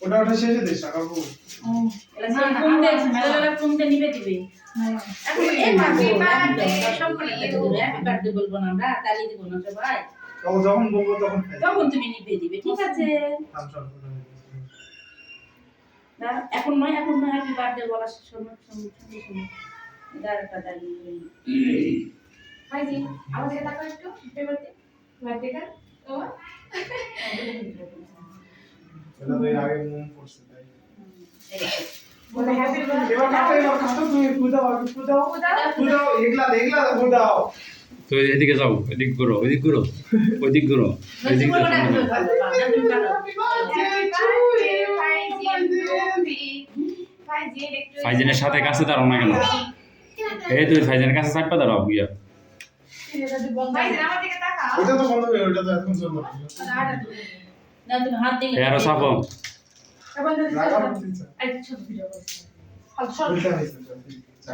ওটা শেষে দিস কাকু কোনটা নিবে দিবে বলবো না আমরা তালি দিব না সবাই যখন বলবো তখন তুমি নিবে দিবে ঠিক আছে এখন নয় হ্যাপি বার্থডে বলা শুনুন দাঁড়াটা দাঁড়িয়ে ভাইজি আমাকে তাকাও একটু পেপারতে বার্থডে কার্ড ও এটা তো এর আগে মন পড়ছে তাই বলে হ্যাপি বার্থডে এবার কাটো তুমি পূজাও এগলা পূজাও তো এদিকে যাও এদিক ঘুরো ওইদিক ঘুরো ফাইজানের সাথে কাছে দাঁড়াও না কেন এই তুই ফাইজানের কাছে সাইড পা দাঁড়াও গিয়া ওটা তো বন্ধ করে ওটা তো এখন চলবে না তুমি হাত দিয়ে আরো সাফো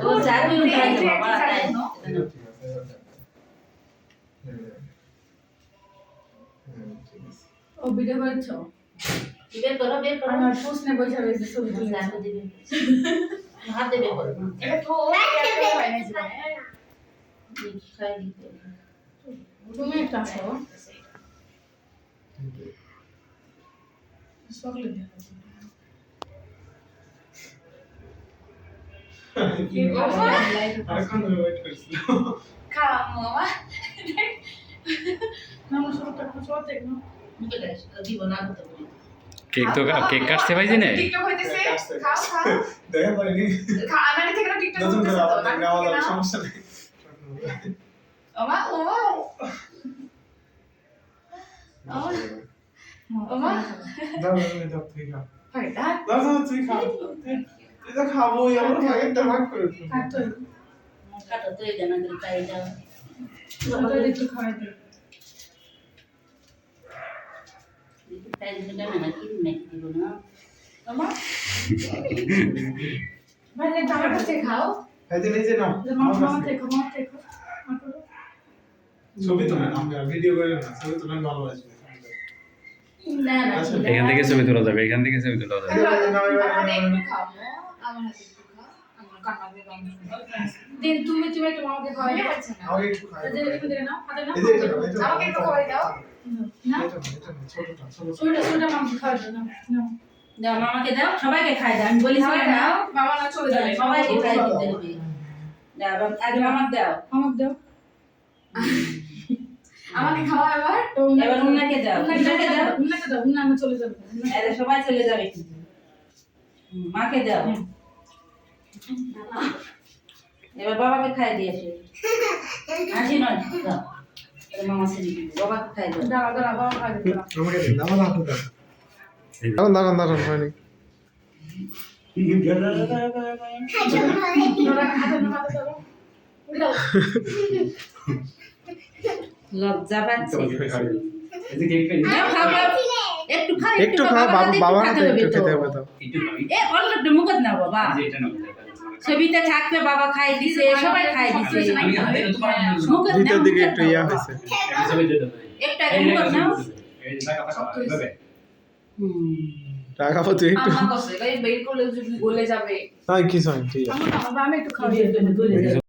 ও যাবি বাবা ও ভিডিও করছো বের করো আমার প্রশ্নে বসে রয়েছে ছবি তুলে হাত দিবে হাত দেবে করো এটা তো হয় না খাই দিতে তুমি একটা আসো চকলেট দেখো এখন ওয়েট করছিল খাও মামা মামা সবটা সব দেখো মুখে দিব না করতে বলি কেক কাটছে ফাইজানে টিকটক হইতেছে খাও দেখা পাইনি খানারে থেকে টিকটক নতুন করে হইতেছে তো আপনার গাওয়া যাবে সমস্যা নেই ওমা ওমা দাও দাও তুই খা হয় না দাও তুই খা তুই তো খাবো এমন ভাগেরটা ভাগ করে দিবি কাটো কাটো তো এই জানা দিই তাই দাও তো একটু খাওয়াই দে তাই দিলে না কি মেখে দিব না ওমা ভাই আমার কাছে খাও এই যে নাও মামা দেখো ছবি তোলেন আমরা ভিডিও করে না ছবি তোলেন ভালো আসবে না না এখান থেকে ছবি তোলা যাবে আমাকে একটু খাও আমার হাতে একটু খাও আমার কান্না দিন তুমি একটু মামাকে খাওয়াই পারছ না আমাকে একটু খাই এই যে একটু দে নাও হাতে নাও এই যে এটা আমাকে একটু খাওয়াই দাও না এটা ছোটটা ছোট মামাকে খাওয়াই দাও না দাও মামাকে দাও সবাইকে খাই দাও আমি বলি খাওয়াই দাও মামা না চলে যাবে সবাইকে খাই দিতে হবে দাও আগে মামাকে দাও আমাকে দাও আমাকে খাওয়া এবার উনাকে দাও উন্না আমি চলে যাবে আরে সবাই চলে যাবে কিন্তু মাকে দাও এবার বাবাকে খাই দিয়েছে হাসি নয় দাও এবার মামা সে দিবে বাবাকে খাই দাও দাঁড়া বাবা খাই দিও আমাকে দিন আমার হাতে দাও দাঁড়ান হয়নি লজ্জা পাচ্ছে একটু খাও বাবা হাতে একটু খেতে হবে তো এ অল্প মুখত না বাবা ছবিতে থাকবে বাবা খাই দিছে সবাই খাই দিছে মুখত ভিতর না দিকে একটু ইয়া হয়েছে একটা মুখত না টাকা তুই একটু আমার কাছে বের করলে যদি গলে যাবে তাই কি হয় ঠিক আছে আমি একটু খাওয়াই